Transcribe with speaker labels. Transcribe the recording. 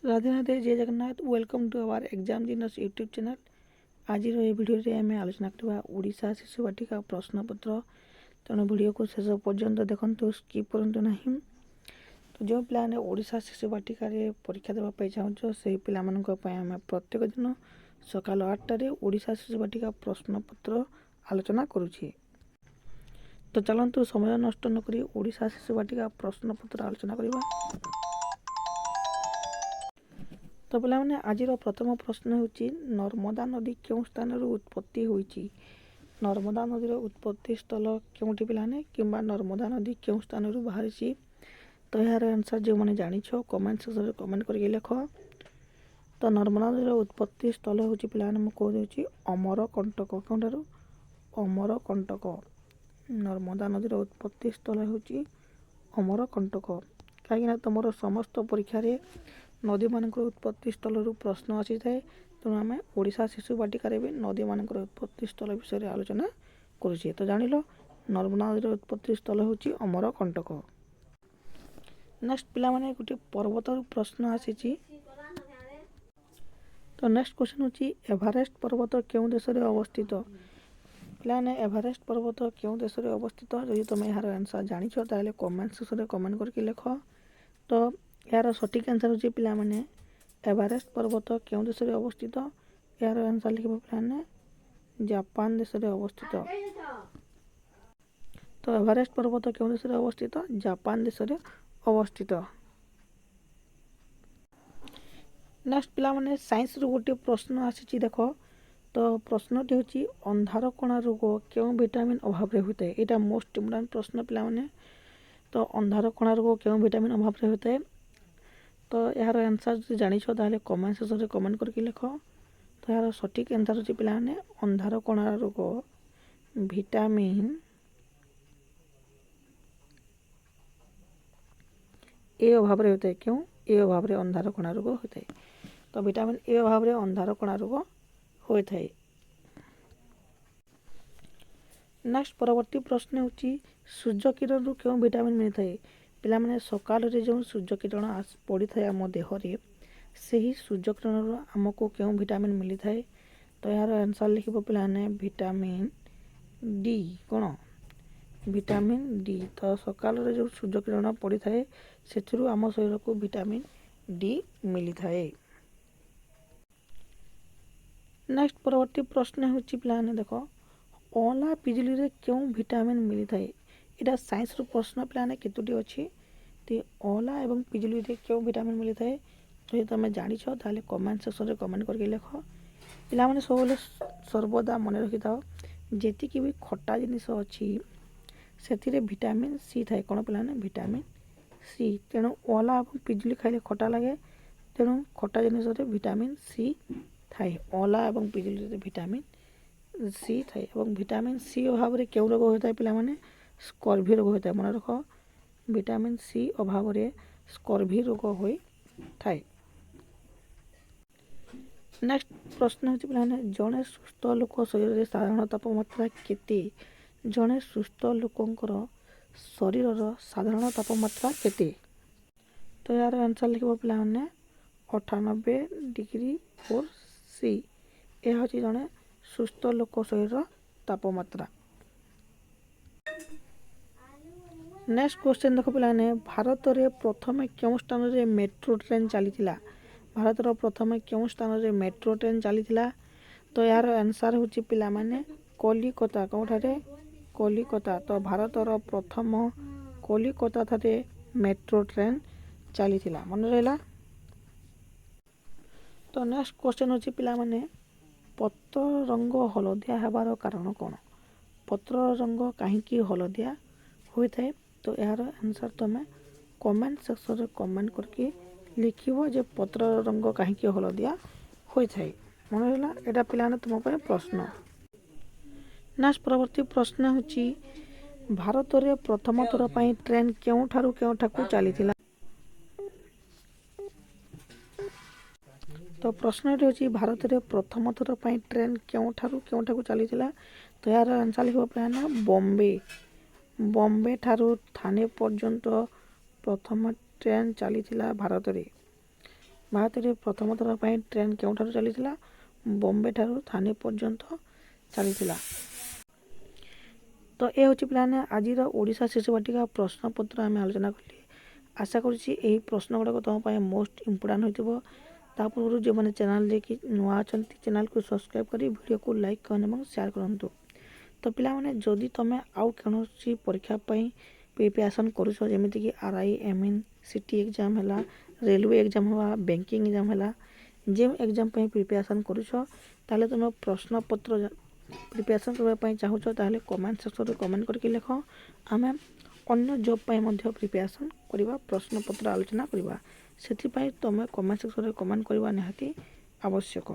Speaker 1: राधे राधे जय Jagannath welcome to our exam genius YouTube channel. आज video आम आलोचना करवा ओडिशा शिशु बाटिका प्रश्नपत्र। तेणु भिडियो को शेष पर्यंत देखो स्किप करूँ ना। तो जो पाने ओडिशा शिशु बाटिका परीक्षा देवाई चाहूँ से पाने प्रत्येक दिन सका 8टार ओडिशा शिशु बाटिका प्रश्नपत्र आलोचना करुँचे। तो चलतु समय नष्ट नक ओडिशा शिशु बाटिका प्रश्नपत्र आलोचना करवा। तो पे आज प्रथम प्रश्न होची नर्मदा नदी क्यों स्थान उत्पत्ति होईची। नर्मदा नदीर उत्पत्ति स्थल क्योंटी पाने कि नर्मदा नदी क्यों स्थान बाहरी। तो यार आंसर जो मैंने जानिछ कमेंट सेक्शन में कमेंट करके लिख। तो नर्मदा नदीर उत्पत्ति स्थल हूँ पाने कौन अमरकंटक कौटार अमरकंटक। नर्मदा नदीर उत्पत्ति स्थल हूँ अमरकंटक। कहीं तुम समस्त परीक्षा नदी मान उत्पत्ति स्थल प्रश्न आसी थाए। तेणु आम ओडिशा शिशु बाटिकार भी नदी मान उत्पत्ति स्थल विषय आलोचना करुचे। तो जान नर्मदा नदीर उत्पत्ति स्थल हूँ अमरकंटक। नेक्स्ट पिला माने गोटे पर्वत प्रश्न आसी। तो नेक्स्ट क्वेश्चन हूँ एवरेस्ट पर्वत क्यों देश में अवस्थित। पाने एवरेस्ट पर्वत क्यों देश में अवस्थित यदि तुम यार आंसर जानिछ ताले कमेंट सेक्शन में कमेंट करके लिख। तो यार सठिक आंसर हूँ पाने एवरेस्ट पर्वत क्यों देश में अवस्थित। यार आंसर लिखे पाने जापान देश में अवस्थित। तो एवरेस्ट पर्वत क्यों देश में अवस्थित जापान देश में अवस्थित। नेक्स्ट पिला माने साइंस रू गोटे प्रश्न आसी देख। तो प्रश्नटी हूँ अंधार कणा रोग क्यों विटामिन अभाव होता है। यहाँ मोस्ट इम्पोर्टाट प्रश्न पिला माने। तो अंधार कणा रोग क्यों विटामिन अभाव होता है। तो यार आंसर जो जानिछ ताले कमेंट सेक्शन में कमेंट करके लिख। तो यार सठिक आंसर हूँ पाने अंधार कणा रोग विटामिन ए अभाव होता है। क्यों ए अभाव अंधार कणा रोग होता है। तो विटामिन ए अभाव अंधार कणा रोग होता है। नेक्स्ट परवर्ती प्रश्न हूँ सूर्य किरण रू क्यों विटामिन मिलता है। पिलामाने सकाल जो सूर्य किरण पड़ी था आम देहरे से ही सूर्य किरण आमको क्यों विटामिन मिलता है। तो यार आंसर लिख पाने विटामिन डी कौन विटामिन डी। तो सकाल जो सूर्य किरण पड़ी थाए से आम शरीर को विटामिन डी मिलता है। नेक्स्ट परवर्ती प्रश्न हूँ पाने देख अला पिजुली रे क्यों विटामिन मिलता है। यहाँ साइंस रू प्रश्न पाने केतोटी अच्छी। तो अला एवं पिजुली रे क्यों विटामिन मिलता है। तो ये तुम जानिछ ताले कमेंट सेक्शन में कमेंट करके लिख। पिलामाने सब सर्वदा मन रखि था जी भी खट्टा जिनिस अच्छी से विटामिन सी थाए। कौन पिलाने विटामिन सी। तेणु अला और पिजुली खाइले खट्टा लगे। तेणु खट्टा जिनिस विटामिन सी थाए। अला और पिजुली विटामिन सी थाए। और विटामिन सी अभाव क्यों रोग होता है पिलामाने स्कर्वी रोग होता है। मन रख विटामिन सी अभाव स्कर्वी रोग होता है। नेक्स्ट प्रश्न हूँ पाने जड़े सुस्थ लोक शरीर में साधारण तापमात्रा केते। जड़े सुस्थ लोकंकर शरीर साधारण तापमात्रा केते। तो यार आंसर लिख पाने 98 डिग्री 4 सी। यह हूँ जड़े सुस्थ लोक शरीर तापमात्रा। नेक्स्ट क्वेश्चन देख पाने भारत में प्रथम क्यों स्थान में मेट्रो ट्रेन चली। भारत प्रथम क्यों स्थान में मेट्रो ट्रेन चली। तो यार आंसर हूँ पाने कलिकता कौटारे कलिकता। तो भारत प्रथम कलिकता ठारे मेट्रो ट्रेन चली मन रहा। तो नेक्स्ट क्वेश्चन हूँ पाने पत्र रंग हलदिया होबार कारण कौन। पत्र रंग कहीं हलदिया होता है। तो यार आंसर तुम कमेंट सेक्शन में कमेंट करके लिख जे पत्र रंग कहीं हलदिया होता है। मन रहा यहाँ पिलाने तुम प्रश्न। नेक्स्ट परवर्ती प्रश्न हूँ भारत में प्रथम थर पर ट्रेन क्यों ठारू क्यों ठाकू चली। तो प्रश्नटी हूँ भारत में प्रथम थर पर ट्रेन क्यों ठारू क्यों ठाकू चली। तो यार आंसर लिख पाना बॉम्बे। बॉम्बे ठारू थाने पर्यंत प्रथम ट्रेन चली भारत में। ଭାରତରେ ପ୍ରଥମ ଥର ପାଇଁ ଟ୍ରେନ୍ କେଉଁଠାରୁ ଚାଲିଥିଲା? ବମ୍ବେ ଠାରୁ ଥାନେ ପର୍ଯ୍ୟନ୍ତ ଚାଲିଥିଲା। ତ ଏ ହେଉଛି ପିଲାମାନେ ଆଜିର ଓଡ଼ିଶା ଶିଶୁ ବାଟିକା ପ୍ରଶ୍ନପତ୍ର ଆମେ ଆଲୋଚନା କଲି। ଆଶା କରୁଛି ଏହି ପ୍ରଶ୍ନ ଗୁଡ଼ାକ ତୁମ ପାଇଁ ମୋଷ୍ଟ ଇମ୍ପୋର୍ଟାଣ୍ଟ ହୋଇଥିବ। ତା ପୂର୍ବରୁ ଯେଉଁମାନେ ଚ୍ୟାନେଲ୍ ଦେଇକି ନୂଆ ଅଛନ୍ତି ଚ୍ୟାନେଲ୍କୁ ସବସ୍କ୍ରାଇବ୍ କରି ଭିଡ଼ିଓକୁ ଲାଇକ୍ କରନ୍ତୁ ଏବଂ ସେୟାର କରନ୍ତୁ। ତ ପିଲାମାନେ ଯଦି ତୁମେ ଆଉ କୌଣସି ପରୀକ୍ଷା ପାଇଁ ପ୍ରିପାରେସନ୍ କରୁଛ, ଯେମିତିକି RI, MN, CT ଏକ୍ଜାମ୍ ହେଲା, ରେଲୱେ ଏକ୍ଜାମ୍ ହେଲା, ବ୍ୟାଙ୍କିଂ ଏକ୍ଜାମ୍ ହେଲା, ଯେଉଁ ଏକ୍ଜାମ୍ ପାଇଁ ପ୍ରିପାରେସନ୍ କରୁଛ, ତାହେଲେ ତୁମେ ପ୍ରଶ୍ନପତ୍ର ପ୍ରିପାରେସନ୍ କରିବା ପାଇଁ ଚାହୁଁଛ, ତାହେଲେ କମେଣ୍ଟ ସେକ୍ସନରେ କମେଣ୍ଟ କରିକି ଲେଖ। ଆମେ ଅନ୍ୟ ଜବ୍ ପାଇଁ ମଧ୍ୟ ପ୍ରିପାରେସନ୍ କରିବା, ପ୍ରଶ୍ନପତ୍ର ଆଲୋଚନା କରିବା। ସେଥିପାଇଁ ତୁମେ କମେଣ୍ଟ ସେକ୍ସନରେ କମେଣ୍ଟ କରିବା ନିହାତି ଆବଶ୍ୟକ।